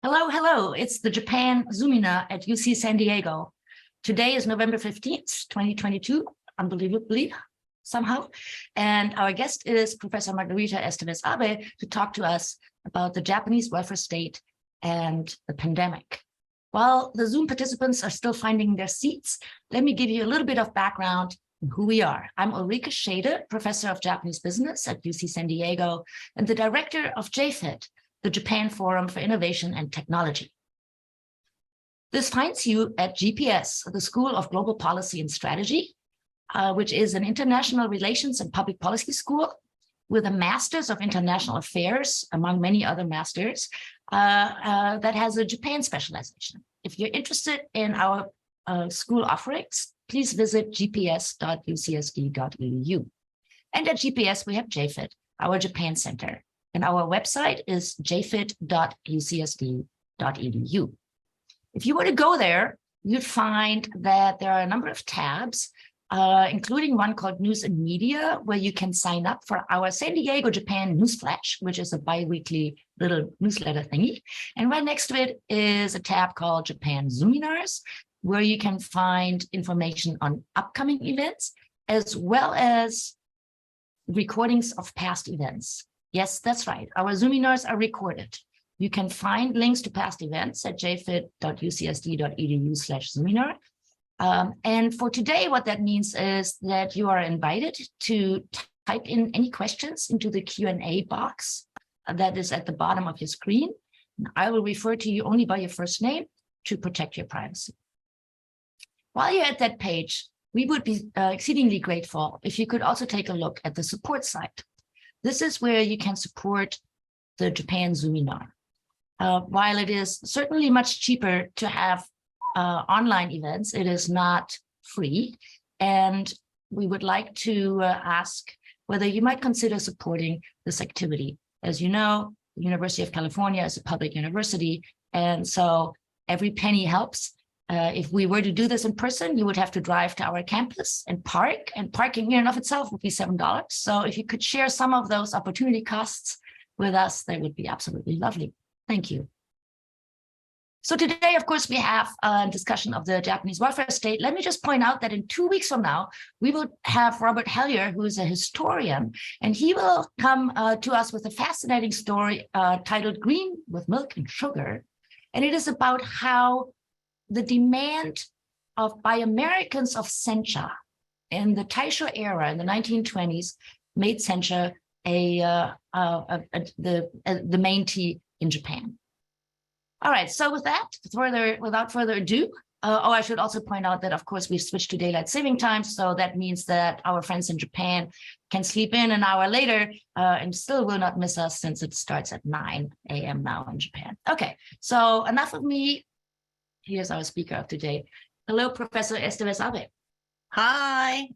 Hello, hello. It's the Japan Zoominar at UC San Diego. Today is November 15th, 2022, unbelievably, somehow. And our guest is Professor Margarita Estévez-Abe to talk to us about the Japanese welfare state and the pandemic. While the Zoom participants are still finding their seats, let me give you a little bit of background on who we are. I'm Ulrike Schaede, Professor of Japanese Business at UC San Diego, and the Director of jfit, the Japan Forum for Innovation and Technology. This finds you at GPS, the School of Global Policy and Strategy, which is an international relations and public policy school with a Master's of International Affairs, among many other masters, that has a Japan specialization. If you're interested in our school offerings, please visit gps.ucsd.edu. And at GPS, we have jfit, our Japan Center. And our website is jfit.ucsd.edu. If you were to go there, you'd find that there are a number of tabs, including one called News and Media, where you can sign up for our San Diego Japan Newsflash, which is a bi-weekly little newsletter thingy. And right next to it is a tab called Japan Zoominars, where you can find information on upcoming events, as well as recordings of past events. Yes, that's right. Our Zoominars are recorded. You can find links to past events at jfit.ucsd.edu/Zoominar. And for today, what that means is that you are invited to type in any questions into the Q&A box that is at the bottom of your screen. I will refer to you only by your first name to protect your privacy. While you're at that page, we would be exceedingly grateful if you could also take a look at the support site. This is where you can support the Japan Zoominar. While it is certainly much cheaper to have online events, it is not free. And we would like to ask whether you might consider supporting this activity. As you know, the University of California is a public university, and so every penny helps. If we were to do this in person, you would have to drive to our campus and parking in and of itself would be $7. So if you could share some of those opportunity costs with us, that would be absolutely lovely. Thank you. So today, of course, we have a discussion of the Japanese welfare state. Let me just point out that in 2 weeks from now, we will have Robert Hellyer, who is a historian, and he will come to us with a fascinating story titled Green with Milk and Sugar. And it is about how the demand by Americans of sencha in the Taisho era in the 1920s made sencha the main tea in Japan. All right, so with that, without further ado, I should also point out that, of course, we've switched to daylight saving time, so that means that our friends in Japan can sleep in an hour later and still will not miss us since it starts at 9 a.m. now in Japan. Okay, so enough of me. Here's our speaker of today. Hello, Professor Estévez-Abe. Hi.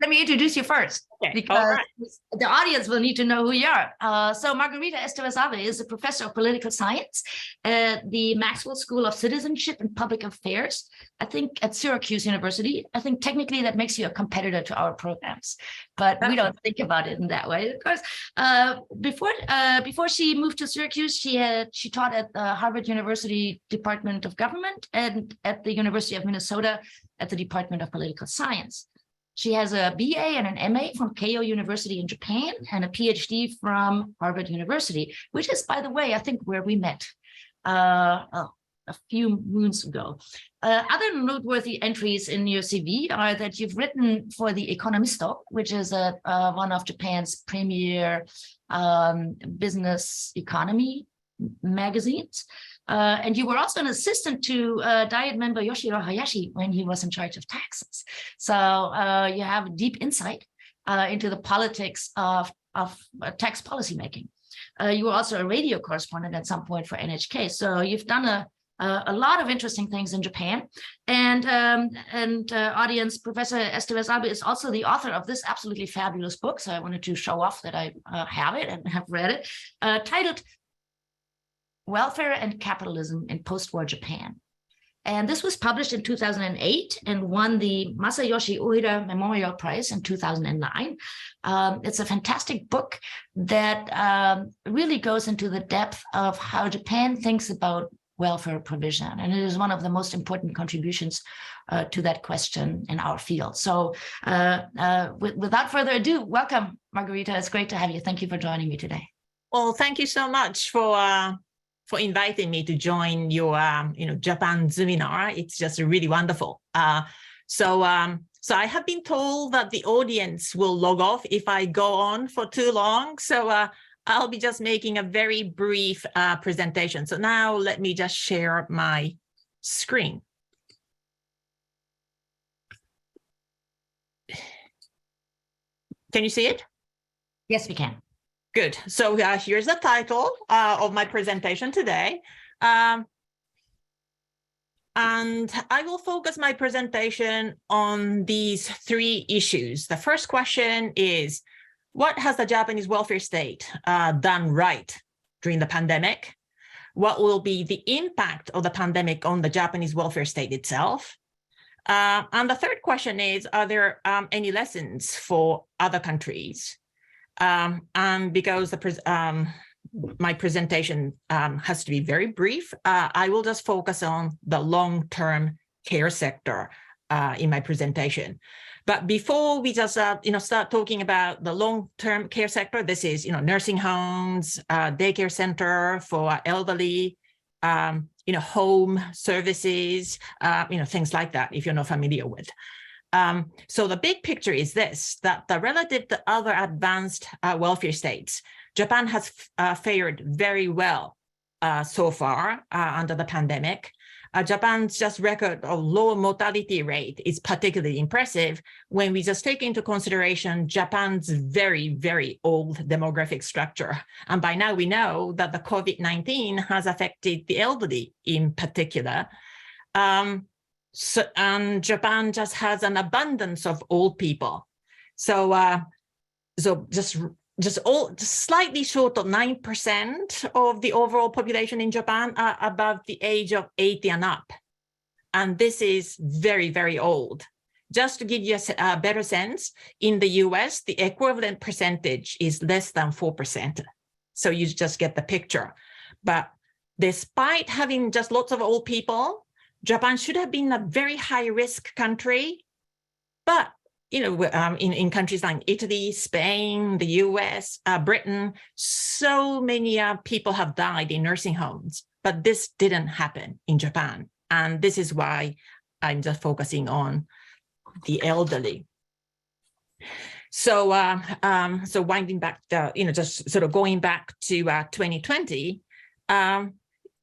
Let me introduce you first, okay, because the audience will need to know who you are. So Margarita Estévez-Abe is a professor of political science at the Maxwell School of Citizenship and Public Affairs, I think at Syracuse University. I think technically that makes you a competitor to our programs, but we don't think about it in that way, of course. Before she moved to Syracuse, she taught at the Harvard University Department of Government and at the University of Minnesota at the Department of Political Science. She has a BA and an MA from Keio University in Japan and a PhD from Harvard University, which is, by the way, I think where we met a few moons ago. Other noteworthy entries in your CV are that you've written for the Economisto, which is one of Japan's premier business economy magazines. And you were also an assistant to Diet member Yoshiro Hayashi when he was in charge of taxes. So you have deep insight into the politics of tax policymaking. You were also a radio correspondent at some point for NHK. So you've done a lot of interesting things in Japan. And audience, Professor Estévez-Abe is also the author of this absolutely fabulous book. So I wanted to show off that I have it and have read it, titled Welfare and Capitalism in Post-War Japan. And this was published in 2008 and won the Masayoshi Ueda Memorial Prize in 2009. It's a fantastic book that really goes into the depth of how Japan thinks about welfare provision. And it is one of the most important contributions to that question in our field. So without further ado, welcome, Margarita. It's great to have you. Thank you for joining me today. Well, thank you so much for inviting me to join your Japan Zoominar. It's just really wonderful. So I have been told that the audience will log off if I go on for too long. So I'll be just making a very brief presentation. So now let me just share my screen. Can you see it? Yes, we can. Good. So here's the title of my presentation today. And I will focus my presentation on these three issues. The first question is, what has the Japanese welfare state done right during the pandemic? What will be the impact of the pandemic on the Japanese welfare state itself? And the third question is, are there any lessons for other countries? And because my presentation has to be very brief, I will just focus on the long-term care sector in my presentation. But before we just start talking about the long-term care sector, this is nursing homes, daycare center for elderly, home services, things like that, if you're not familiar with. So the big picture is this, that relative to other advanced welfare states, Japan has fared very well so far under the pandemic. Japan's just record of low mortality rate is particularly impressive when we just take into consideration Japan's very, very old demographic structure. And by now we know that the COVID-19 has affected the elderly in particular. And Japan just has an abundance of old people. So just slightly short of 9% of the overall population in Japan are above the age of 80 and up. And this is very, very old. Just to give you a better sense, in the US, the equivalent percentage is less than 4%. So you just get the picture. But despite having just lots of old people, Japan should have been a very high-risk country, but in countries like Italy, Spain, the US, Britain, so many people have died in nursing homes, but this didn't happen in Japan. And this is why I'm just focusing on the elderly. So, winding back, just sort of going back to 2020,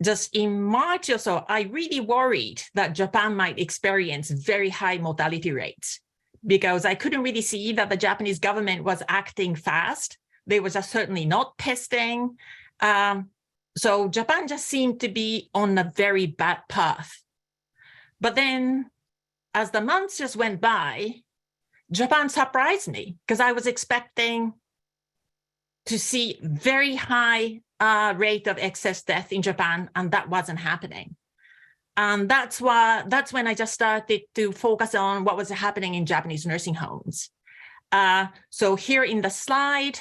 just in March or so, I really worried that Japan might experience very high mortality rates because I couldn't really see that the Japanese government was acting fast. They were just certainly not testing. So Japan just seemed to be on a very bad path. But then as the months just went by, Japan surprised me because I was expecting to see very high rate of excess death in Japan, and that wasn't happening. And that's when I just started to focus on what was happening in Japanese nursing homes. So here in the slide,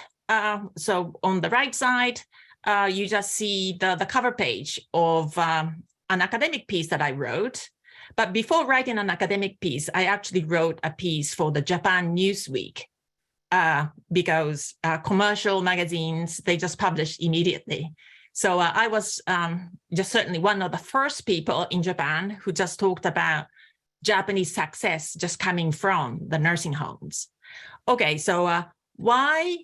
so on the right side, you just see the cover page of an academic piece that I wrote. But before writing an academic piece, I actually wrote a piece for the Japan Newsweek. Because commercial magazines, they just published immediately. So I was just certainly one of the first people in Japan who just talked about Japanese success just coming from the nursing homes. Okay, so why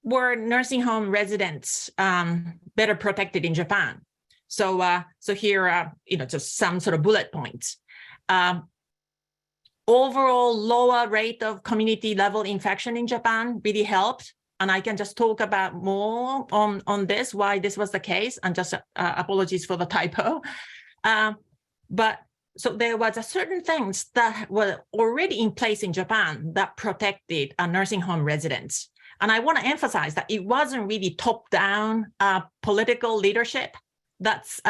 were nursing home residents better protected in Japan? So here are just some sort of bullet points. Overall lower rate of community level infection in Japan really helped. And I can just talk about more on this, why this was the case, and just apologies for the typo. But so there was a certain things that were already in place in Japan that protected nursing home residents. And I want to emphasize that it wasn't really top-down political leadership that's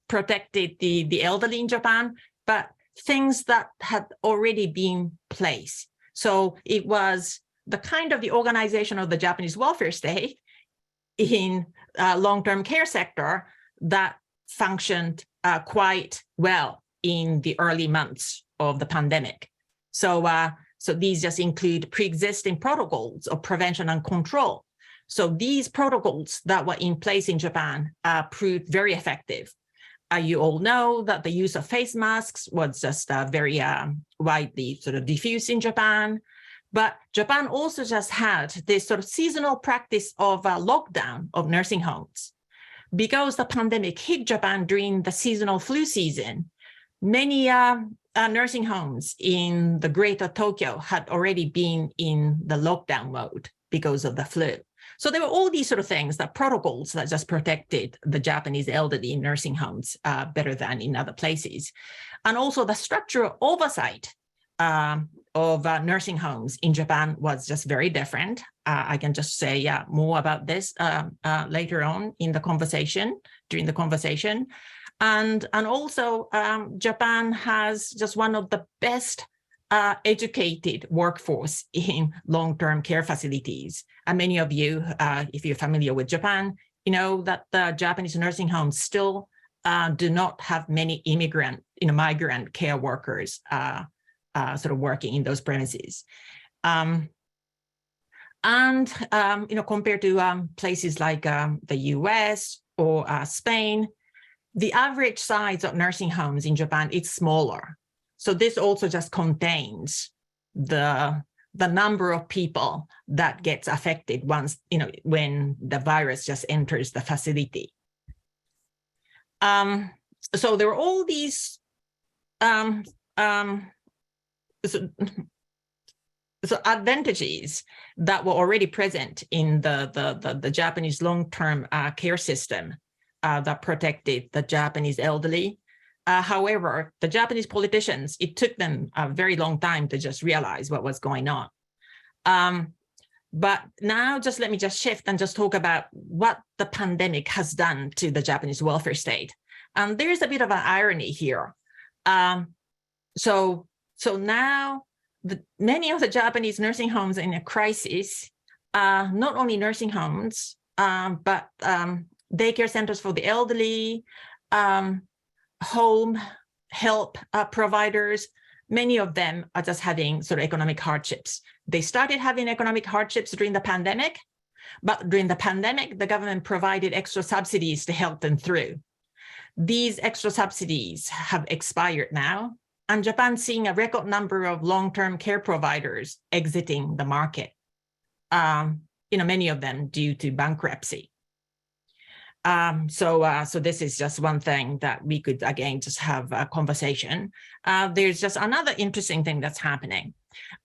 protected the elderly in Japan. but things that had already been placed. So it was the kind of the organization of the Japanese welfare state in long-term care sector that functioned quite well in the early months of the pandemic. So these just include pre-existing protocols of prevention and control. So these protocols that were in place in Japan proved very effective. You all know that the use of face masks was just very widely sort of diffused in Japan. But Japan also just had this sort of seasonal practice of lockdown of nursing homes. Because the pandemic hit Japan during the seasonal flu season, many nursing homes in the greater Tokyo had already been in the lockdown mode because of the flu. So there were all these sort of things, that protocols that just protected the Japanese elderly in nursing homes better than in other places. And also the structural oversight of nursing homes in Japan was just very different. I can just say more about this later on in the conversation, during the conversation. And also Japan has just one of the best educated workforce in long-term care facilities. And many of you, if you're familiar with Japan, you know that the Japanese nursing homes still do not have many migrant care workers sort of working in those premises. Compared to places like the US or Spain, the average size of nursing homes in Japan is smaller. So this also just contains the number of people that gets affected once, when the virus just enters the facility. So there are all these so advantages that were already present in the Japanese long-term care system that protected the Japanese elderly. However, the Japanese politicians, it took them a very long time to just realize what was going on. But now let me just shift and just talk about what the pandemic has done to the Japanese welfare state. And there's a bit of an irony here. So now many of the Japanese nursing homes in a crisis, not only nursing homes, but daycare centers for the elderly, home help providers, many of them are just having sort of economic hardships. They started having economic hardships during the pandemic, but during the pandemic, the government provided extra subsidies to help them through. These extra subsidies have expired now, and Japan's seeing a record number of long-term care providers exiting the market, many of them due to bankruptcy. So this is just one thing that we could, again, just have a conversation. There's just another interesting thing that's happening.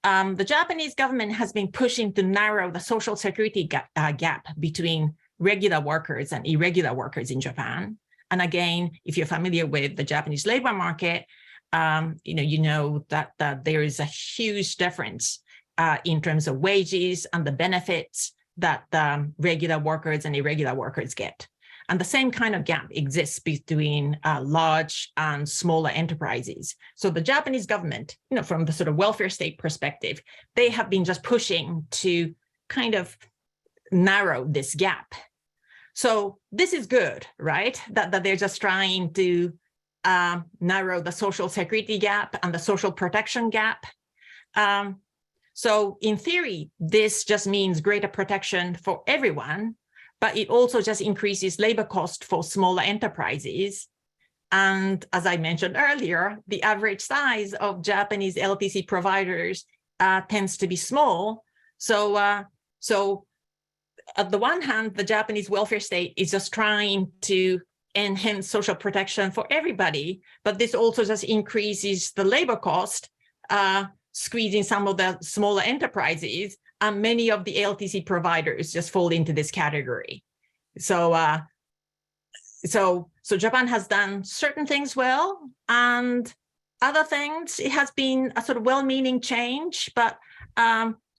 The Japanese government has been pushing to narrow the social security gap between regular workers and irregular workers in Japan. And again, if you're familiar with the Japanese labor market, you know that there is a huge difference in terms of wages and the benefits that regular workers and irregular workers get. And the same kind of gap exists between large and smaller enterprises. So the Japanese government, from the sort of welfare state perspective, they have been just pushing to kind of narrow this gap. So this is good, right? That they're just trying to narrow the social security gap and the social protection gap. So in theory, this just means greater protection for everyone, but it also just increases labor cost for smaller enterprises. And as I mentioned earlier, the average size of Japanese LTC providers tends to be small. So at the one hand, the Japanese welfare state is just trying to enhance social protection for everybody, but this also just increases the labor cost, squeezing some of the smaller enterprises, and many of the LTC providers just fall into this category. So Japan has done certain things well, and other things, it has been a sort of well-meaning change, but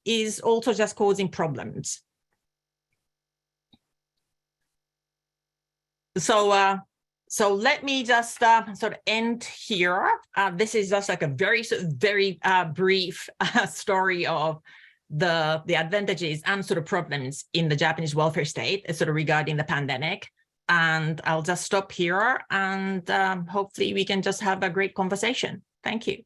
is also just causing problems. So So let me just sort of end here. This is just like a very brief story of the advantages and sort of problems in the Japanese welfare state, sort of regarding the pandemic. And I'll just stop here, and hopefully we can just have a great conversation. Thank you.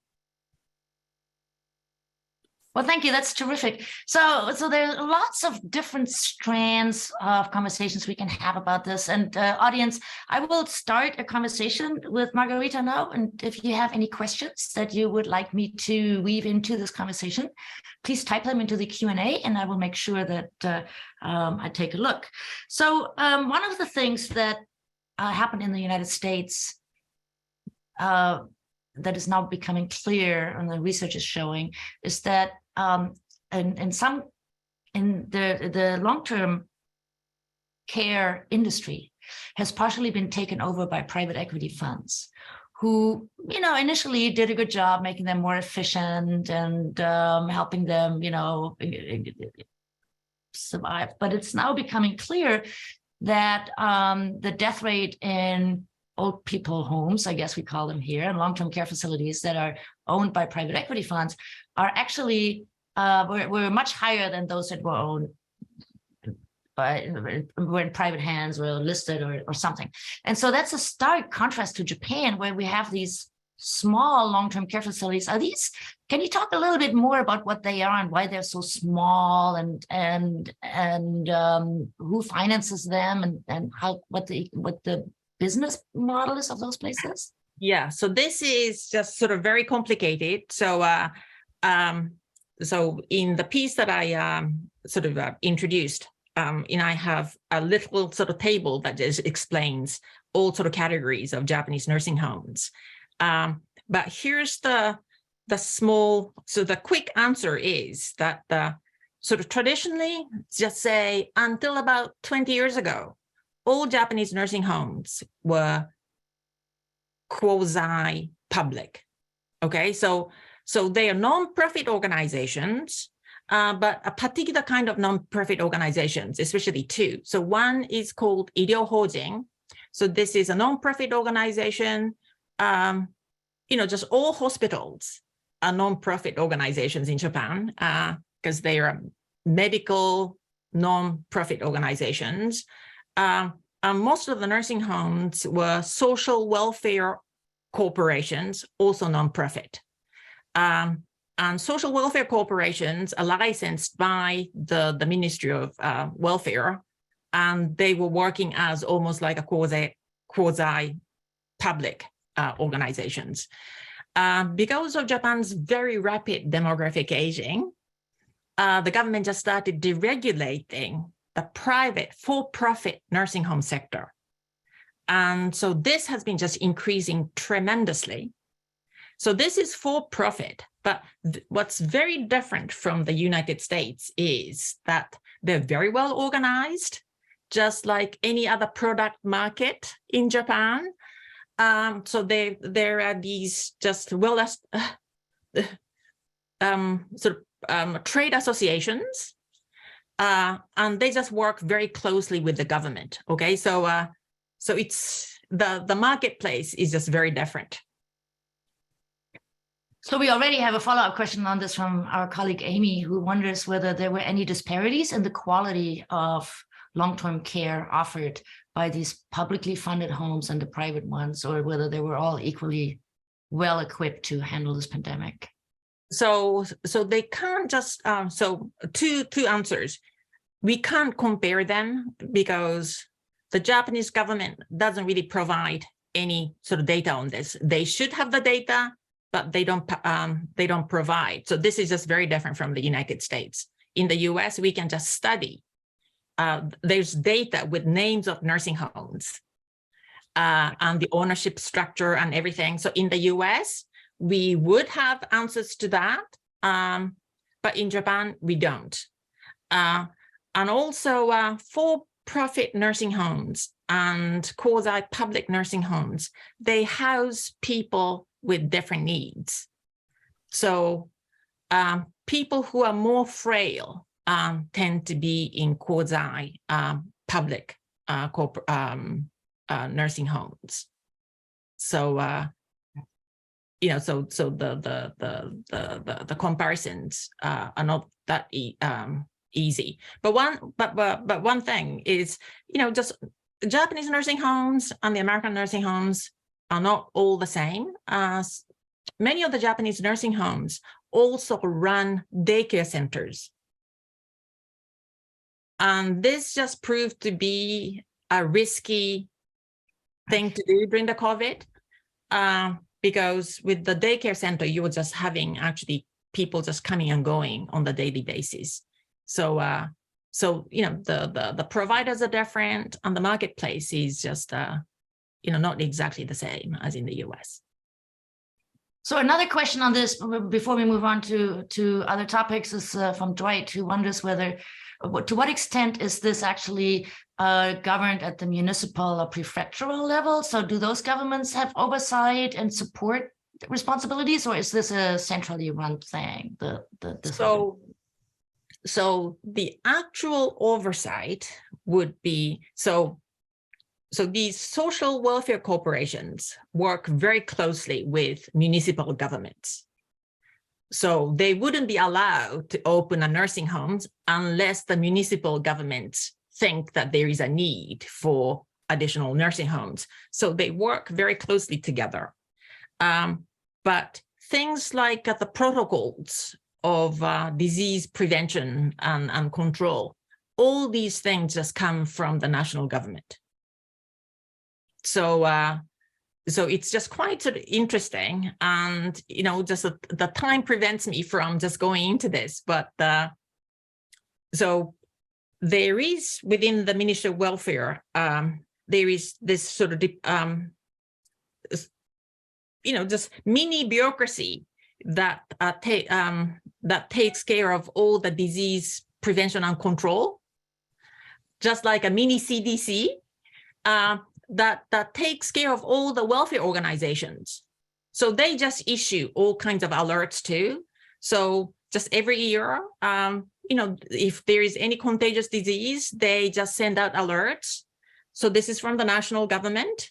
Well, thank you. That's terrific. So there are lots of different strands of conversations we can have about this. And audience, I will start a conversation with Margarita now. And if you have any questions that you would like me to weave into this conversation, please type them into the Q&A, and I will make sure that I take a look. So one of the things that happened in the United States that is now becoming clear, and the research is showing, is that in the long-term care industry has partially been taken over by private equity funds, who, initially did a good job making them more efficient and helping them, survive. But it's now becoming clear that the death rate in old people homes, I guess we call them here, and long-term care facilities that are owned by private equity funds are actually were much higher than those that were owned were in private hands, were listed or something. And so that's a stark contrast to Japan, where we have these small long-term care facilities. Can you talk a little bit more about what they are and why they're so small, and who finances them, and what the business model is of those places? Yeah, so this is just sort of very complicated. So so in the piece that I introduced, and I have a little sort of table that just explains all sort of categories of Japanese nursing homes. But here's the quick answer is that sort of traditionally, just say until about 20 years ago, all Japanese nursing homes were quasi-public. Okay, so they are non-profit organizations, but a particular kind of non-profit organizations, especially two. So one is called Iryō Hōjin. So this is a non-profit organization. Just all hospitals are non-profit organizations in Japan because they are medical non-profit organizations. And most of the nursing homes were social welfare corporations, also non-profit. And social welfare corporations are licensed by the Ministry of Welfare, and they were working as almost like a quasi-public organizations. Because of Japan's very rapid demographic aging, the government just started deregulating the private for-profit nursing home sector. And so this has been just increasing tremendously. So this is for-profit, but what's very different from the United States is that they're very well organized, just like any other product market in Japan. So there are these just trade associations, and they just work very closely with the government. Okay, so it's the marketplace is just very different. So we already have a follow-up question on this from our colleague Amy, who wonders whether there were any disparities in the quality of long-term care offered by these publicly funded homes and the private ones, or whether they were all equally well equipped to handle this pandemic. So they can't just so two answers. We can't compare them because the Japanese government doesn't really provide any sort of data on this. They should have the data, but they don't provide. So this is just very different from the United States. In the US, we can just study. There's data with names of nursing homes and the ownership structure and everything. So in the US, we would have answers to that, but in Japan, we don't. And also for-profit nursing homes and quasi-public nursing homes, they house people with different needs. So people who are more frail tend to be in quasi-public nursing homes. So so the comparisons are not that easy. But one thing is, just Japanese nursing homes and the American nursing homes are not all the same. Many of the Japanese nursing homes also run daycare centers. And this just proved to be a risky thing to do during the COVID, because with the daycare center, you were just having actually people just coming and going on the daily basis. So, the providers are different, and the marketplace is just, not exactly the same as in the US. So another question on this before we move on to other topics is from Dwight, who wonders to what extent is this actually governed at the municipal or prefectural level? So do those governments have oversight and support responsibilities, or is this a centrally run thing? So the actual oversight would be, so these social welfare corporations work very closely with municipal governments. So they wouldn't be allowed to open a nursing homes unless the municipal governments think that there is a need for additional nursing homes. So they work very closely together. But things like the protocols of disease prevention and control, all these things just come from the national government. So it's just quite sort of interesting, and just the time prevents me from just going into this. But so there is within the Ministry of Welfare, there is this sort of just mini bureaucracy that takes care of all the disease prevention and control, just like a mini CDC. That takes care of all the welfare organizations. So they just issue all kinds of alerts too. So just every year, if there is any contagious disease, they just send out alerts. So this is from the national government.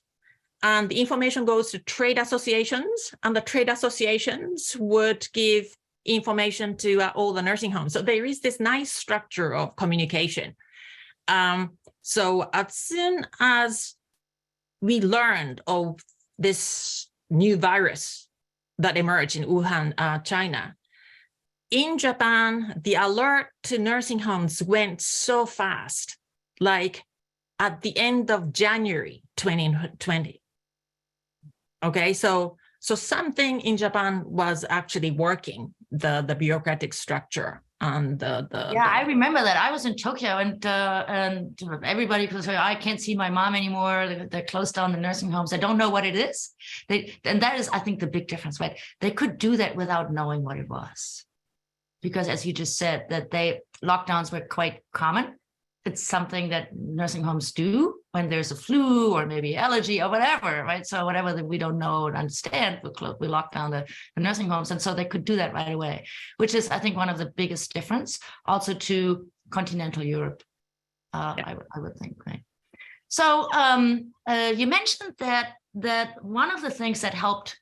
And the information goes to trade associations, and the trade associations would give information to all the nursing homes. So there is this nice structure of communication. So as soon as we learned of this new virus that emerged in Wuhan, China, in Japan, the alert to nursing homes went so fast, like at the end of January 2020. Okay, so something in Japan was actually working, the bureaucratic structure. And I remember that. I was in Tokyo, and everybody was saying, I can't see my mom anymore. They closed down the nursing homes. I don't know what it is. And that is, I think, the big difference, right? They could do that without knowing what it was, because as you just said, that lockdowns were quite common. It's something that nursing homes do when there's a flu or maybe allergy or whatever, right? So whatever that we don't know and understand, we lock down the nursing homes. And so they could do that right away, which is, I think, one of the biggest difference also to continental Europe, I would think, right? So you mentioned that one of the things that helped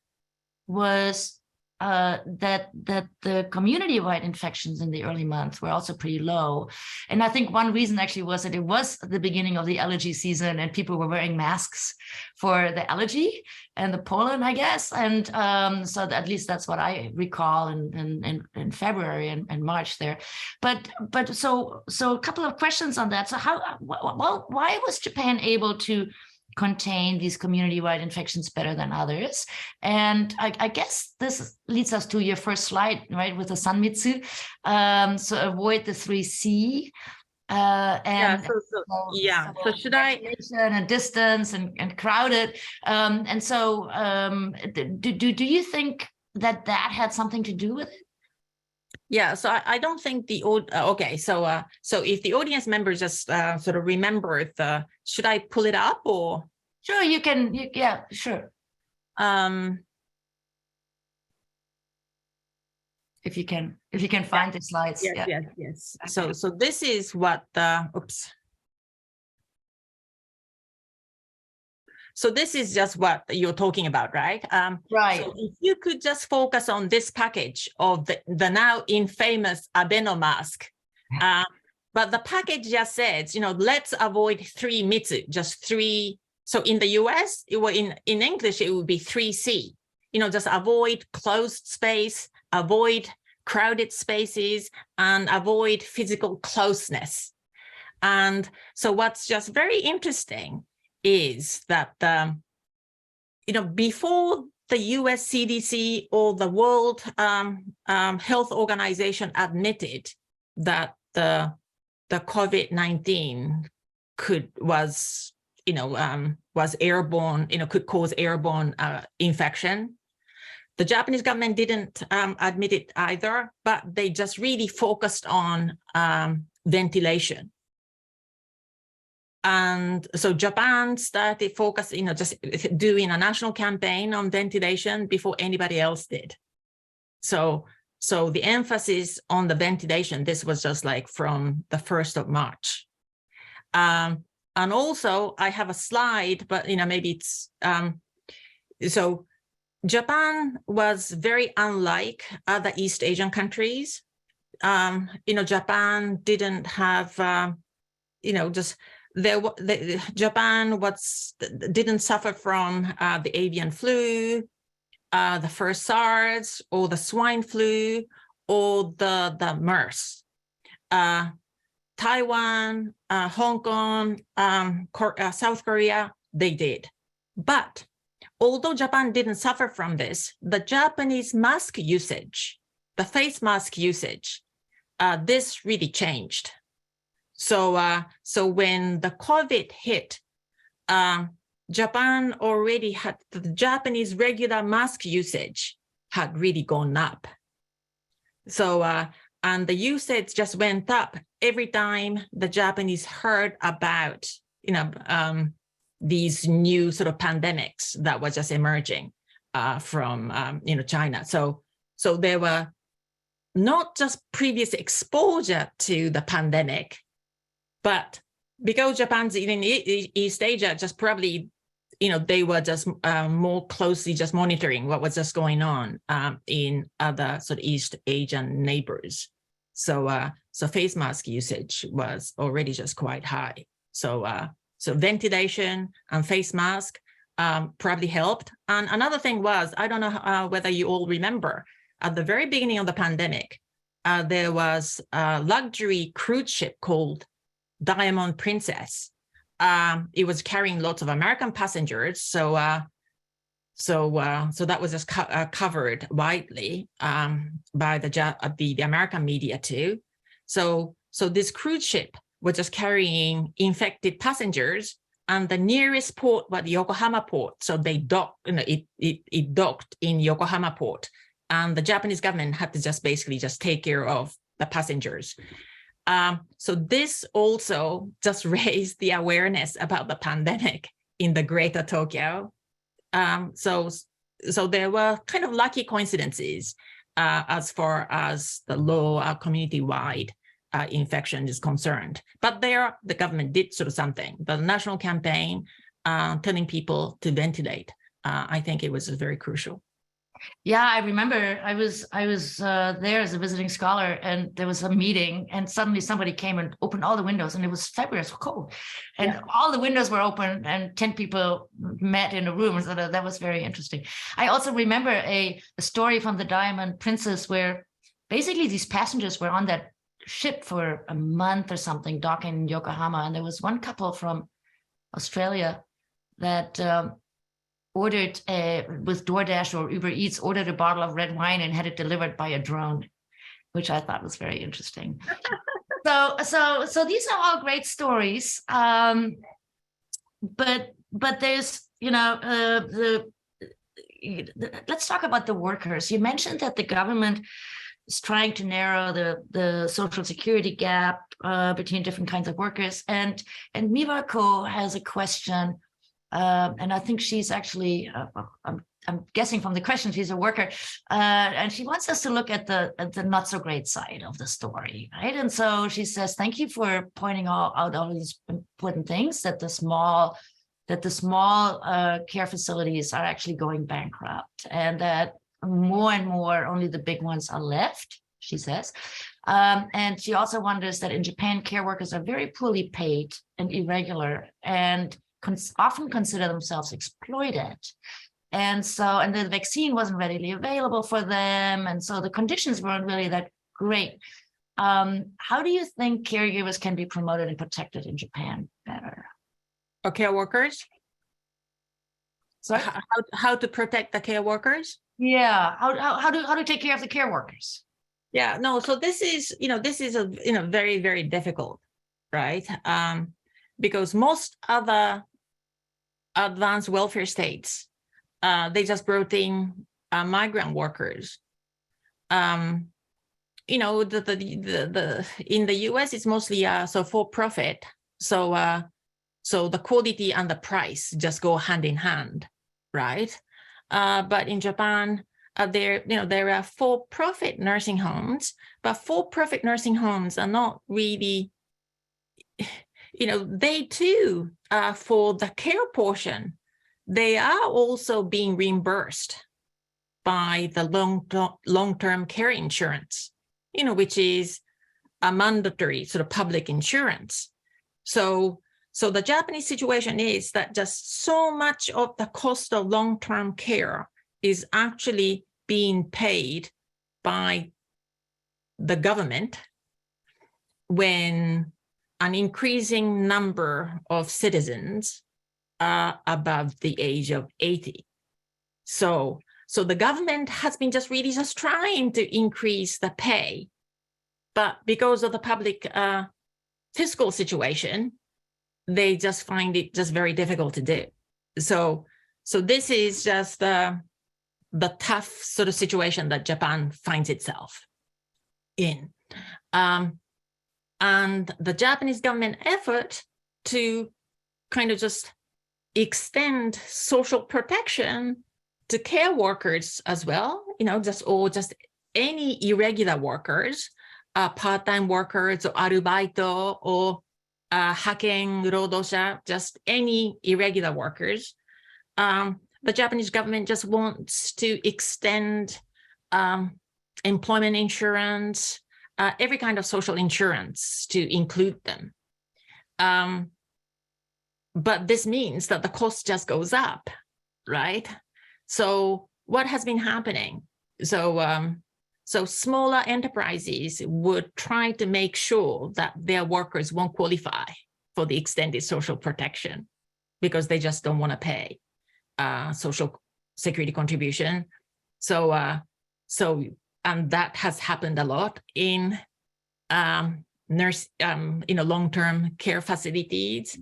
was that the community-wide infections in the early months were also pretty low. And I think one reason actually was that it was the beginning of the allergy season, and people were wearing masks for the allergy and the pollen, I guess. And so at least that's what I recall in February and March there. But so a couple of questions on that. So why was Japan able to contain these community-wide infections better than others? And I guess this leads us to your first slide, right, with the Sanmitsu. So avoid the 3C. So should I and distance and crowded. And so do you think that had something to do with it? Yeah, so I don't think okay. So if the audience members just sort of remember should I pull it up or? Sure, you can. Yeah, sure. If you can find the slides. Yes. Okay. So this is what the so this is just what you're talking about, right? Right. So if you could just focus on this package of the now infamous Abeno mask, but the package just says, let's avoid 3 mitsu, just 3. So in the US, in English, it would be 3C. Just avoid closed space, avoid crowded spaces, and avoid physical closeness. And so what's just very interesting is that, before the US CDC or the World Health Organization admitted that the COVID-19 was airborne, could cause airborne infection. The Japanese government didn't admit it either, but they just really focused on ventilation. And so Japan started focusing, just doing a national campaign on ventilation before anybody else did. So the emphasis on the ventilation, this was just like from the 1st of March. And also I have a slide, but maybe it's, so Japan was very unlike other East Asian countries. Japan didn't have, Japan didn't suffer from the avian flu, the first SARS, or the swine flu, or the MERS. Taiwan, Hong Kong, South Korea, they did. But although Japan didn't suffer from this, the Japanese mask usage, the face mask usage, this really changed. So when the COVID hit, Japan already had the Japanese regular mask usage had really gone up. So and the usage just went up every time the Japanese heard about these new sort of pandemics that were just emerging from China. So there were not just previous exposure to the pandemic, but because Japan's in East Asia, just probably, they were just more closely just monitoring what was just going on in other sort of East Asian neighbors. So face mask usage was already just quite high. So ventilation and face mask probably helped. And another thing was, I don't know whether you all remember, at the very beginning of the pandemic, there was a luxury cruise ship called Diamond Princess. It was carrying lots of American passengers, so that was just covered widely by the American media too. So this cruise ship was just carrying infected passengers, and the nearest port was the Yokohama port. So they docked, it docked in Yokohama port, and the Japanese government had to just basically just take care of the passengers. So this also just raised the awareness about the pandemic in the greater Tokyo. So there were kind of lucky coincidences as far as the low community-wide infection is concerned. But there, the government did sort of something. The national campaign telling people to ventilate, I think it was very crucial. Yeah, I remember I was there as a visiting scholar, and there was a meeting, and suddenly somebody came and opened all the windows, and it was fabulous cold, and all the windows were open, and 10 people met in a room. So that was very interesting. I also remember a story from the Diamond Princess where basically these passengers were on that ship for a month or something, docking in Yokohama, and there was one couple from Australia that ordered with DoorDash or Uber Eats, ordered a bottle of red wine and had it delivered by a drone, which I thought was very interesting. So these are all great stories. But there's, let's talk about the workers. You mentioned that the government is trying to narrow the social security gap between different kinds of workers. And Miwako has a question. And I think she's actually, I'm guessing from the question, she's a worker, and she wants us to look at the not so great side of the story, right? And so she says, thank you for pointing out all these important things, that the small that the small care facilities are actually going bankrupt, and that more and more only the big ones are left, she says. And she also wonders that in Japan, care workers are very poorly paid and irregular, and often consider themselves exploited. And the vaccine wasn't readily available for them, and so the conditions weren't really that great. How do you think caregivers can be promoted and protected in Japan better? Or care workers? Sorry? How to protect the care workers? Yeah, how to take care of the care workers? Yeah, no, so this is very, very difficult, right? Because most other advanced welfare states, they just brought in migrant workers. In the US, it's mostly for profit. So the quality and the price just go hand in hand, right? But in Japan, there are for-profit nursing homes, but for-profit nursing homes are not really, they too, for the care portion, they are also being reimbursed by the long-term care insurance, which is a mandatory sort of public insurance. So the Japanese situation is that just so much of the cost of long-term care is actually being paid by the government when an increasing number of citizens are above the age of 80. So the government has been just really just trying to increase the pay, but because of the public fiscal situation, they just find it just very difficult to do. So this is just the tough sort of situation that Japan finds itself in. And the Japanese government effort to kind of just extend social protection to care workers as well, just any irregular workers, part-time workers or arubaito or haken rodosha, just any irregular workers. The Japanese government just wants to extend employment insurance, every kind of social insurance to include them. But this means that the cost just goes up, right? So what has been happening? So smaller enterprises would try to make sure that their workers won't qualify for the extended social protection because they just don't want to pay social security contribution. And that has happened a lot in long-term care facilities.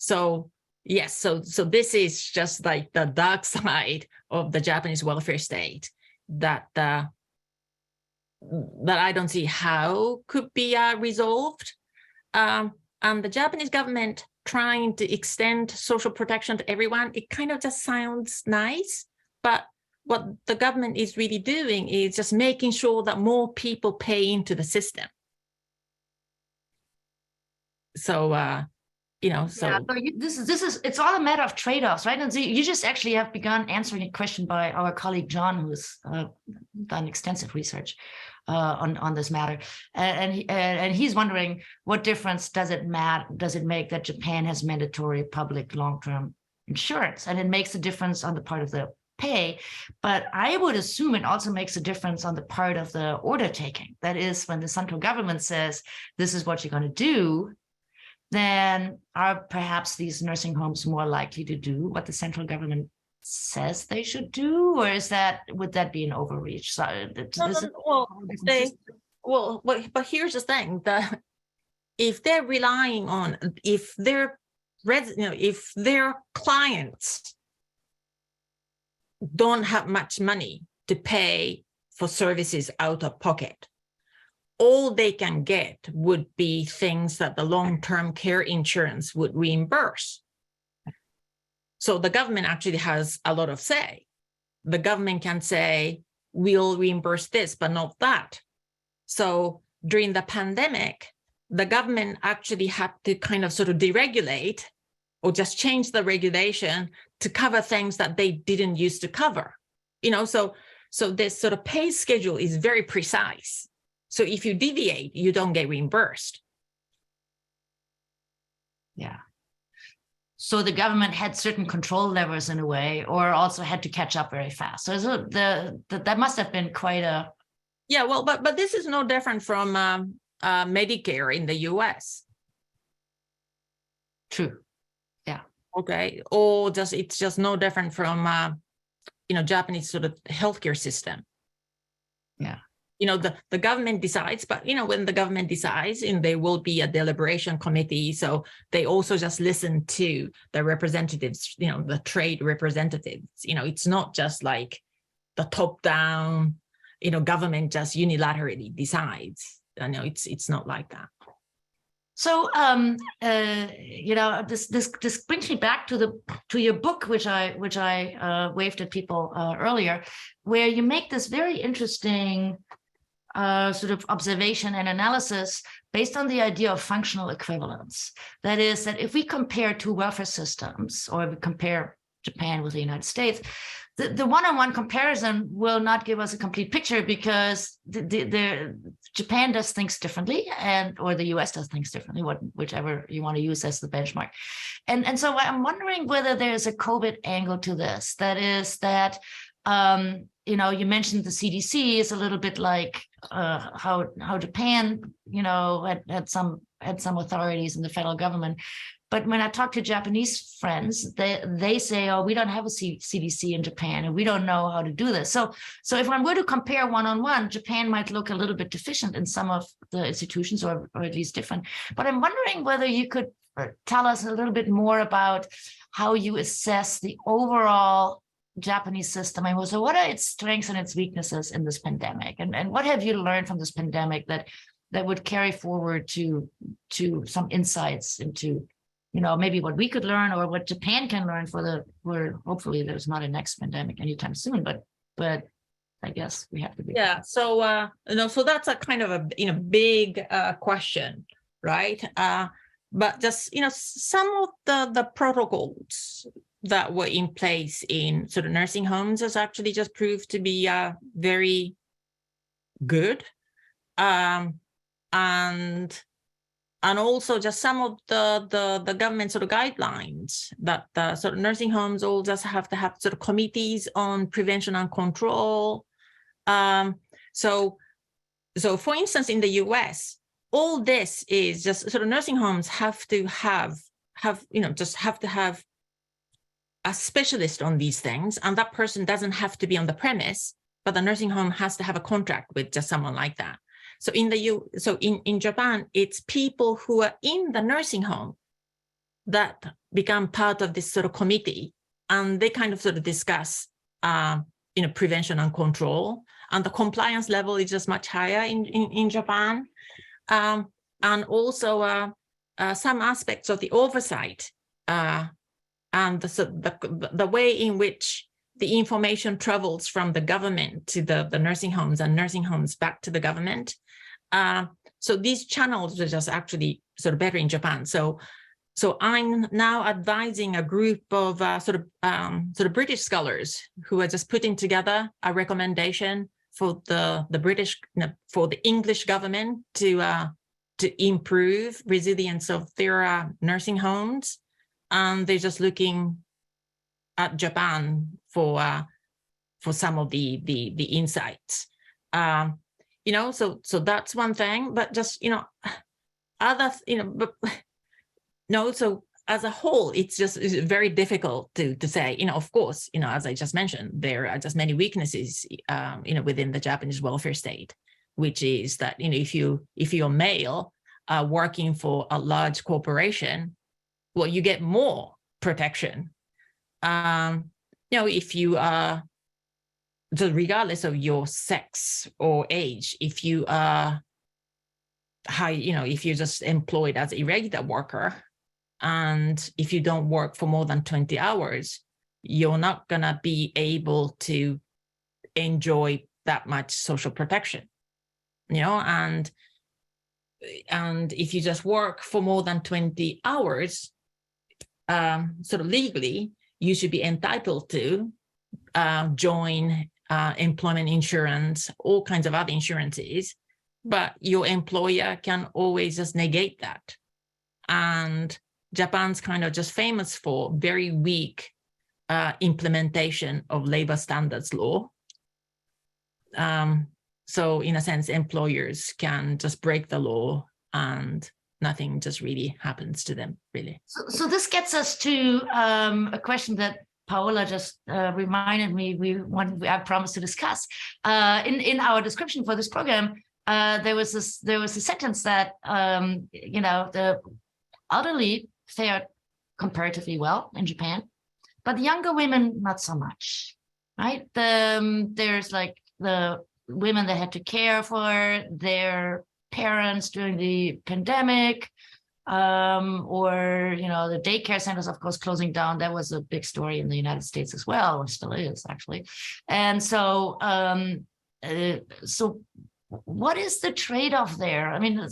So yes, so this is just like the dark side of the Japanese welfare state that I don't see how could be resolved. And the Japanese government trying to extend social protection to everyone, it kind of just sounds nice, but what the government is really doing is just making sure that more people pay into the system. It's all a matter of trade-offs, right? And so you just actually have begun answering a question by our colleague John, who's done extensive research on this matter, and he's wondering what difference does it make that Japan has mandatory public long-term insurance, and it makes a difference on the part of the pay, but I would assume it also makes a difference on the part of the order taking. That is, when the central government says this is what you're going to do, then are perhaps these nursing homes more likely to do what the central government says they should do, or would that be an overreach? So but here's the thing: if they're relying on, if their clients don't have much money to pay for services out of pocket, all they can get would be things that the long-term care insurance would reimburse. So the government actually has a lot of say. The government can say, we'll reimburse this, but not that. So during the pandemic, the government actually had to kind of sort of deregulate or just change the regulation to cover things that they didn't used to cover. So this sort of pay schedule is very precise. So if you deviate, you don't get reimbursed. Yeah. So the government had certain control levers in a way, or also had to catch up very fast. So that must have been quite a... Yeah, well, but this is no different from Medicare in the US. True. Yeah. Okay. Or it's just no different from Japanese sort of healthcare system. Yeah. The government decides, but when the government decides, and there will be a deliberation committee, so they also just listen to the representatives, the trade representatives. It's not just like the top down, government just unilaterally decides. It's not like that. So this brings me back to your book, which I waved at people earlier, where you make this very interesting sort of observation and analysis based on the idea of functional equivalence. That is, that if we compare two welfare systems, or we compare Japan with the United States, the one-on-one comparison will not give us a complete picture, because Japan does things differently, or the US does things differently, whichever you want to use as the benchmark. And so I'm wondering whether there's a COVID angle to this. That is that, you mentioned the CDC is a little bit like how Japan, had some authorities in the federal government. But when I talk to Japanese friends, they say, oh, we don't have a CDC in Japan, and we don't know how to do this. So if one were to compare one-on-one, Japan might look a little bit deficient in some of the institutions, or at least different. But I'm wondering whether you could tell us a little bit more about how you assess the overall Japanese system. And so what are its strengths and its weaknesses in this pandemic? And what have you learned from this pandemic that would carry forward to some insights into maybe what we could learn, or what Japan can learn where hopefully there's not a next pandemic anytime soon, but I guess we have to be. Yeah. So, so that's a kind of a, big question, right? But just, some of the protocols that were in place in sort of nursing homes has actually just proved to be very good. And also just some of the government sort of guidelines that the sort of nursing homes all just have to have sort of committees on prevention and control. So for instance, in the US, all this is just sort of nursing homes have to have a specialist on these things, and that person doesn't have to be on the premise, but the nursing home has to have a contract with just someone like that. So in Japan, it's people who are in the nursing home that become part of this sort of committee, and they kind of sort of discuss, prevention and control, and the compliance level is just much higher in Japan, and also some aspects of the oversight and the way in which the information travels from the government to the nursing homes, and nursing homes back to the government. So these channels are just actually sort of better in Japan. So I'm now advising a group of sort of British scholars who are just putting together a recommendation for the British, for the English government to improve resilience of their nursing homes, and they're just looking at Japan for some of the insights. So that's one thing, but just so as a whole, it's very difficult to say. Of course, as I just mentioned, there are just many weaknesses within the Japanese welfare state, which is that if you're male working for a large corporation, well, you get more protection. If you are, so regardless of your sex or age, if you are if you're just employed as a irregular worker, and if you don't work for more than 20 hours, you're not gonna be able to enjoy that much social protection, and if you just work for more than 20 hours, sort of legally, you should be entitled to join employment insurance, all kinds of other insurances, but your employer can always just negate that. And Japan's kind of just famous for very weak implementation of labor standards law. So in a sense, employers can just break the law and nothing just really happens to them, really. So this gets us to a question that Paola just reminded me I promised to discuss. In our description for this program, there was a sentence that the elderly fared comparatively well in Japan, but the younger women not so much, right? There's like the women that had to care for their parents during the pandemic, or the daycare centers, of course, closing down. That was a big story in the United States as well, or still is actually. And so what is the trade-off there? I mean,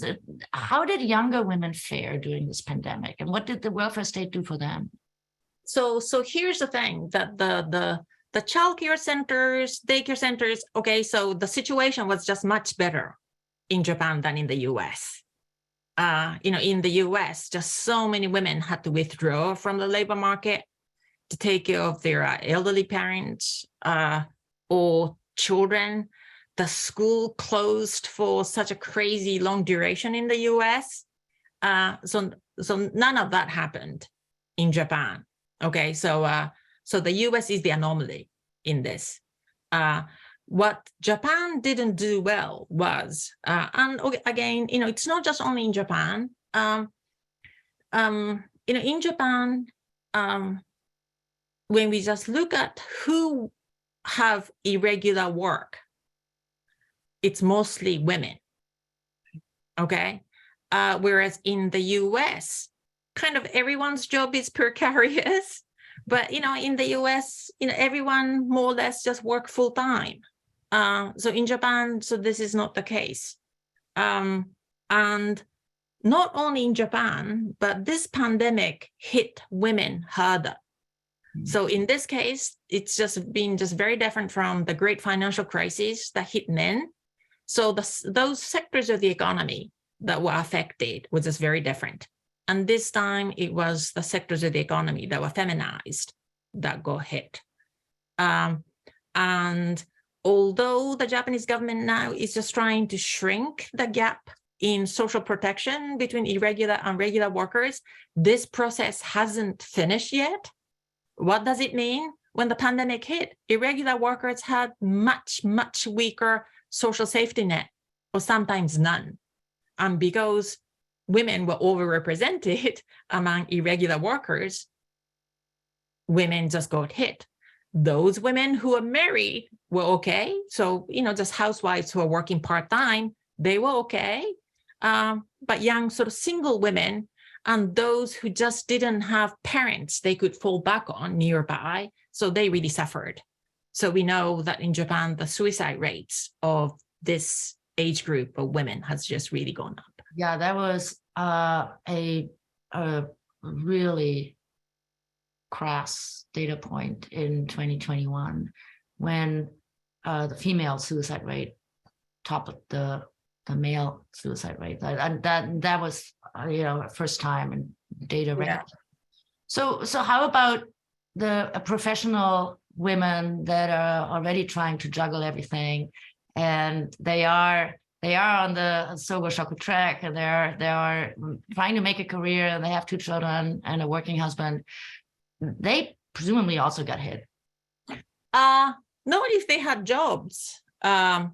how did younger women fare during this pandemic, and what did the welfare state do for them? So here's the thing, that the childcare centers, daycare centers, okay, so the situation was just much better in Japan than in the US. In the US, just so many women had to withdraw from the labor market to take care of their elderly parents or children. The school closed for such a crazy long duration in the US. So none of that happened in Japan. Okay, so the US is the anomaly in this. What Japan didn't do well was, and again, it's not just only in Japan. In Japan, when we just look at who have irregular work, it's mostly women. Okay, whereas in the US, kind of everyone's job is precarious, but in the US, everyone more or less just work full time. So in Japan, so this is not the case. And not only in Japan, but this pandemic hit women harder. So in this case, it's just been very different from the great financial crisis that hit men. So those sectors of the economy that were affected was just very different. And this time it was the sectors of the economy that were feminized that got hit. And although the Japanese government now is just trying to shrink the gap in social protection between irregular and regular workers, this process hasn't finished yet. What does it mean? When the pandemic hit, irregular workers had much, much weaker social safety net, or sometimes none. And because women were overrepresented among irregular workers, women just got hit. Those women who are married were okay. So, just housewives who are working part-time, they were okay. But young sort of single women and those who just didn't have parents they could fall back on nearby, so they really suffered. So we know that in Japan, the suicide rates of this age group of women has just really gone up. Yeah, that was a really crass data point in 2021 when the female suicide rate topped the male suicide rate. And that was first time in data record. So how about the professional women that are already trying to juggle everything, and they are on the Sogo Shoku track, and they are trying to make a career, and they have 2 children and a working husband. They presumably also got hit. Not if they had jobs. Didn't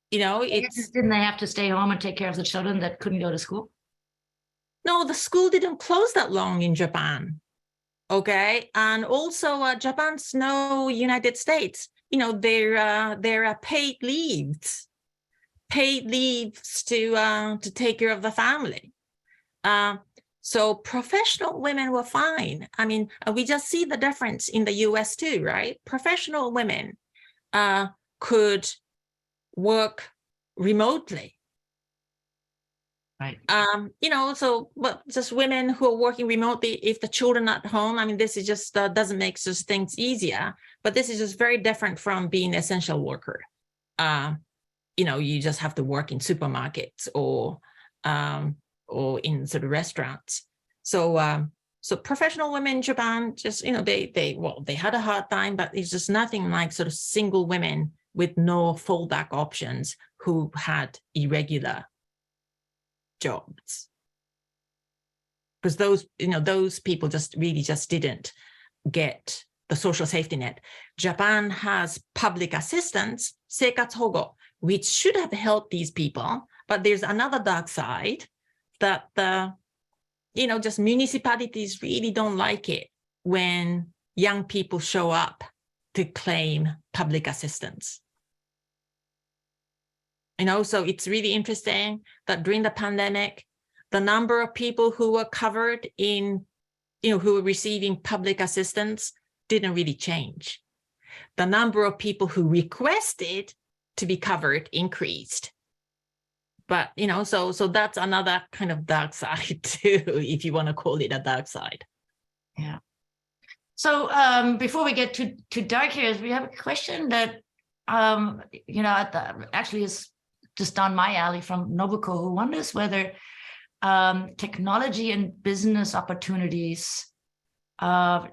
they have to stay home and take care of the children that couldn't go to school? No, the school didn't close that long in Japan. Okay, and also Japan's no United States. There are paid leaves to take care of the family. So professional women were fine. I mean, we just see the difference in the US too, right? Professional women could work remotely. Right. So but just women who are working remotely, if the children at home, I mean, this is just doesn't make such things easier, but this is just very different from being an essential worker. You just have to work in supermarkets or in sort of restaurants. So professional women in Japan just, they had a hard time, but it's just nothing like sort of single women with no fallback options who had irregular jobs. Because those people just really just didn't get the social safety net. Japan has public assistance, 生活保護, which should have helped these people, but there's another dark side that just municipalities really don't like it when young people show up to claim public assistance. So it's really interesting that during the pandemic, the number of people who were covered in, who were receiving public assistance didn't really change. The number of people who requested to be covered increased. But, so that's another kind of dark side too, if you want to call it a dark side. Yeah. So before we get to dark here, we have a question that, actually is just down my alley from Nobuko, who wonders whether technology and business opportunities are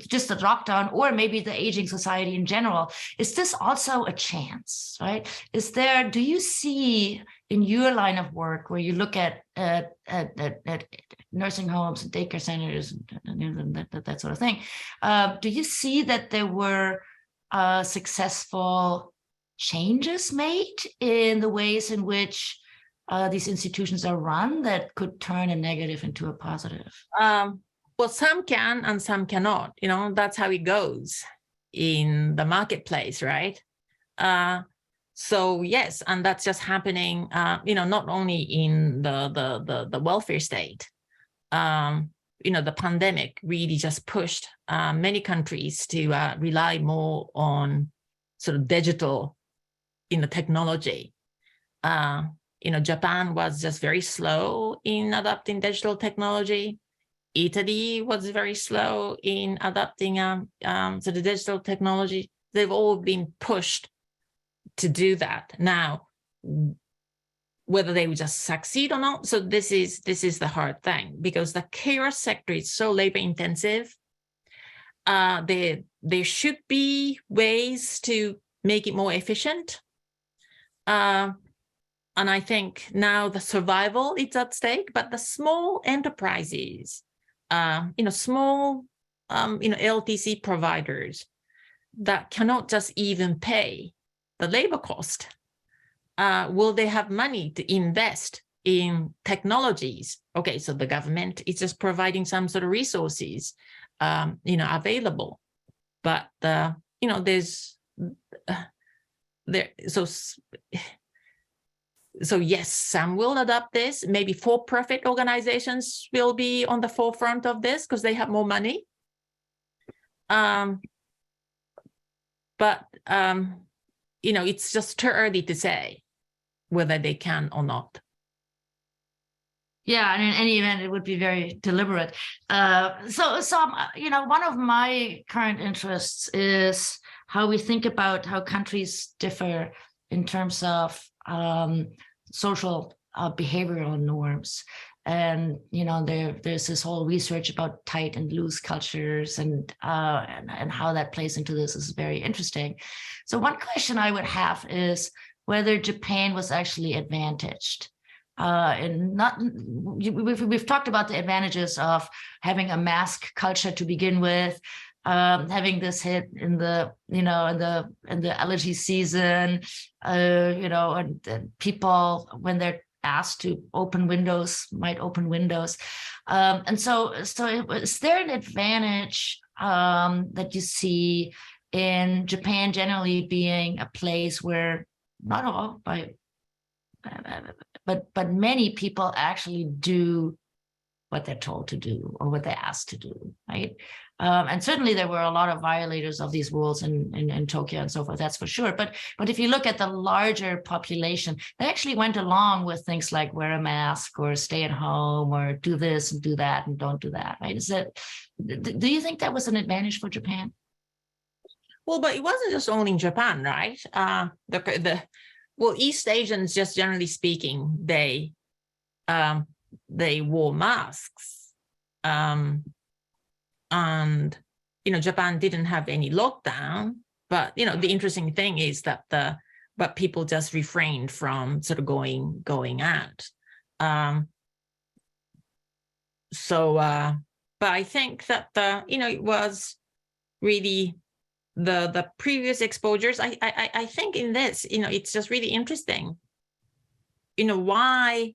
just the lockdown, or maybe the aging society in general. Is this also a chance, right? Do you see in your line of work, where you look at nursing homes and daycare centers and that sort of thing, do you see that there were successful changes made in the ways in which these institutions are run that could turn a negative into a positive? Well, some can and some cannot. That's how it goes in the marketplace, right? So yes, and that's just happening. Not only in the welfare state. The pandemic really just pushed many countries to rely more on sort of digital, technology. Japan was just very slow in adopting digital technology. Italy was very slow in adopting sort of digital technology. They've all been pushed to do that. Now, whether they would just succeed or not, so this is the hard thing, because the care sector is so labor intensive. There should be ways to make it more efficient. And I think now the survival is at stake, but the small enterprises, small, LTC providers that cannot just even pay the labor cost, will they have money to invest in technologies? Okay, so the government is just providing some sort of resources, available, but So yes, some will adopt this. Maybe for-profit organizations will be on the forefront of this because they have more money. But it's just too early to say whether they can or not. Yeah, and in any event, it would be very deliberate. So one of my current interests is how we think about how countries differ in terms of social behavioral norms. And there's this whole research about tight and loose cultures, and how that plays into this is very interesting. So one question I would have is whether Japan was actually advantaged. We've talked about the advantages of having a mask culture to begin with, having this hit in the allergy season, and people, when they're asked to open windows, might open windows. And so is there an advantage that you see in Japan generally being a place where not all, but many people actually do what they're told to do or what they're asked to do, right? And certainly there were a lot of violators of these rules in Tokyo and so forth, that's for sure. But if you look at the larger population, they actually went along with things like wear a mask or stay at home or do this and do that and don't do that, right? Do you think that was an advantage for Japan? Well, but it wasn't just only in Japan, right? Well, East Asians, just generally speaking, they wore masks. And, Japan didn't have any lockdown, but, the interesting thing is that but people just refrained from sort of going out. But I think that, it was really the previous exposures. I think in this, it's just really interesting, why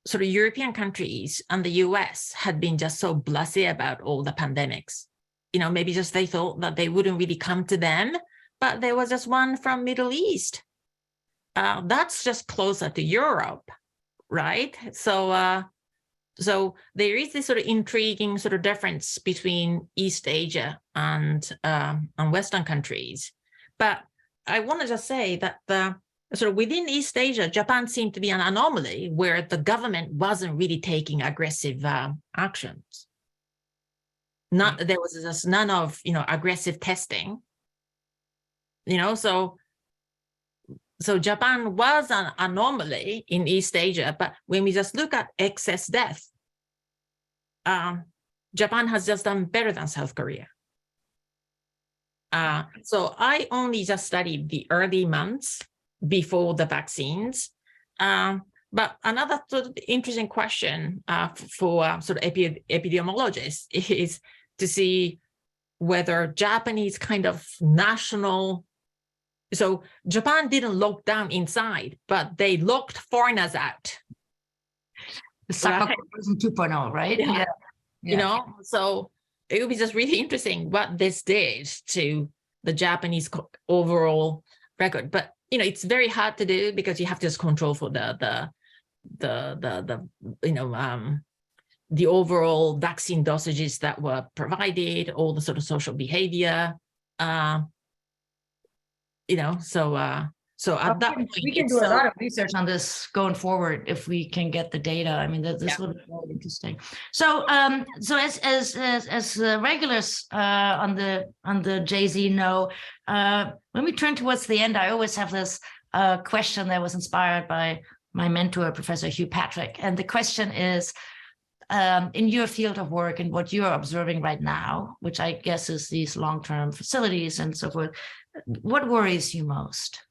sort of European countries and the US had been just so blasé about all the pandemics. Maybe just they thought that they wouldn't really come to them, but there was just one from Middle East. That's just closer to Europe, right? So there is this sort of intriguing sort of difference between East Asia and Western countries. But I want to just say that sort of within East Asia, Japan seemed to be an anomaly where the government wasn't really taking aggressive actions. There was just none of aggressive testing. So Japan was an anomaly in East Asia, but when we just look at excess death, Japan has just done better than South Korea. So I only just studied the early months before the vaccines. But another sort of interesting question for sort of epidemiologists is to see whether Japanese kind of national, so Japan didn't lock down inside, but they locked foreigners out. The Sakako 2.0, right? Yeah. So it would be just really interesting what this did to the Japanese overall record. But it's very hard to do because you have to just control for the overall vaccine dosages that were provided, all the sort of social behavior, So at that point, we can do a lot of research on this going forward if we can get the data. I mean, this would be very interesting. So, as regulars on the JZ know, when we turn towards the end, I always have this question that was inspired by my mentor, Professor Hugh Patrick, and the question is, in your field of work and what you're observing right now, which I guess is these long-term facilities and so forth, what worries you most?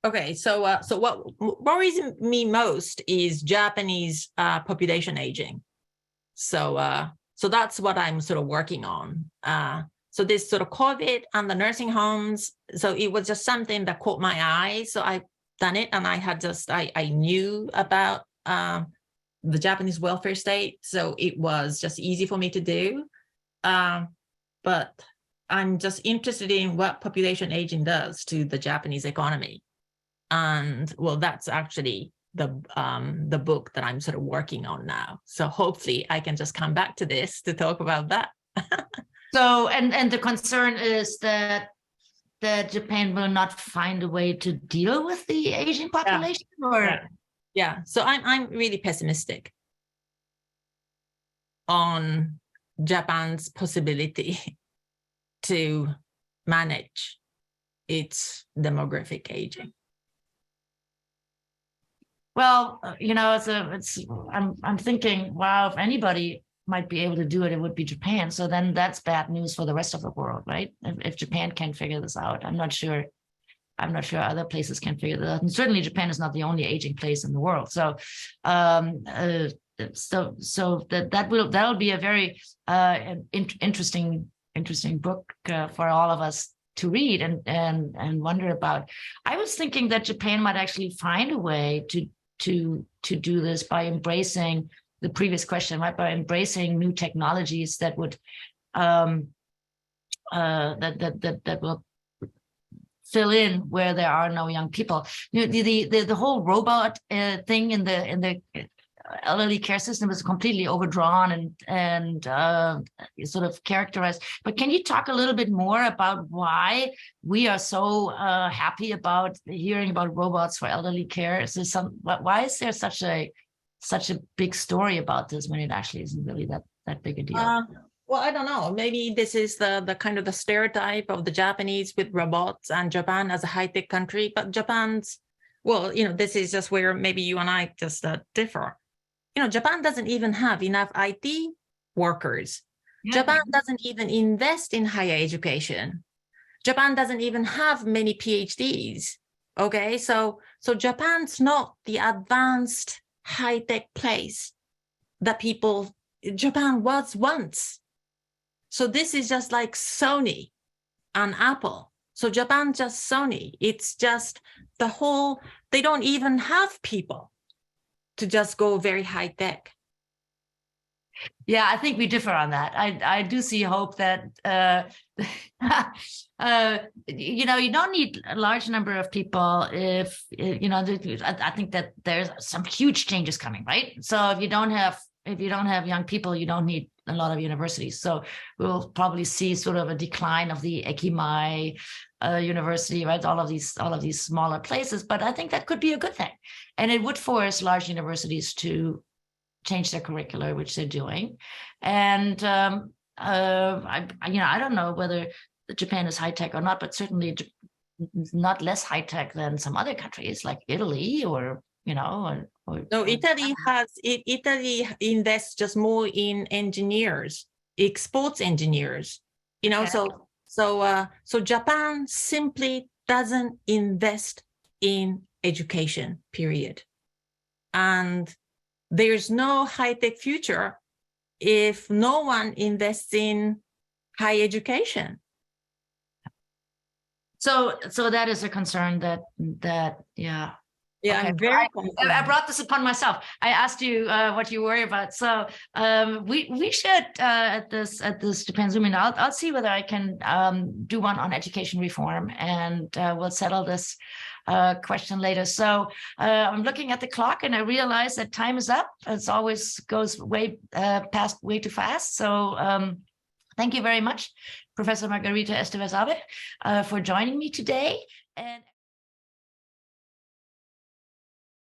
Okay, so what worries me most is Japanese population aging. So that's what I'm sort of working on. So this sort of COVID and the nursing homes. So it was just something that caught my eye. So I've done it, and I knew about the Japanese welfare state. So it was just easy for me to do. But I'm just interested in what population aging does to the Japanese economy. And well, that's actually the book that I'm sort of working on now. So hopefully I can just come back to this to talk about that. So, and the concern is that Japan will not find a way to deal with the aging population, Yeah. So I'm really pessimistic on Japan's possibility to manage its demographic aging. Well, I'm thinking, wow, if anybody might be able to do it, it would be Japan. So then that's bad news for the rest of the world, right? If Japan can't figure this out, I'm not sure other places can figure this out. And certainly Japan is not the only aging place in the world. So, that'll be a very interesting book for all of us to read and wonder about. I was thinking that Japan might actually find a way to do this by embracing the previous question, right? By embracing new technologies that would that will fill in where there are no young people. The whole robot thing in the elderly care system is completely overdrawn and sort of characterized. But can you talk a little bit more about why we are so happy about hearing about robots for elderly care? Is there why is there such a big story about this when it actually isn't really that big a deal? Well, I don't know. Maybe this is the kind of the stereotype of the Japanese with robots and Japan as a high-tech country. But Japan's, well, this is just where maybe you and I just differ. Japan doesn't even have enough IT workers. Yeah. Japan doesn't even invest in higher education. Japan doesn't even have many PhDs. Okay, so Japan's not the advanced high-tech place that Japan was once. So this is just like Sony and Apple. So Japan just Sony. It's just they don't even have people to just go very high tech. Yeah, I think we differ on that. I do see hope that, you don't need a large number of people if, I think that there's some huge changes coming, right? So if you don't have young people, you don't need a lot of universities. So we'll probably see sort of a decline of the Ekimai university, right? All of these smaller places. But I think that could be a good thing, and it would force large universities to change their curricula, which they're doing. And I don't know whether Japan is high tech or not, but certainly not less high tech than some other countries like Italy or. No, Italy invests just more in engineers, exports engineers, okay. So Japan simply doesn't invest in education, period. And there's no high-tech future if no one invests in high education. So that is a concern that yeah. Yeah, okay. I'm very. I brought this upon myself. I asked you what you worry about. So we should at this Japan Zoominar. I'll see whether I can do one on education reform, and we'll settle this question later. So I'm looking at the clock, and I realize that time is up. It always goes way past way too fast. So thank you very much, Professor Margarita Estévez-Abe, for joining me today. And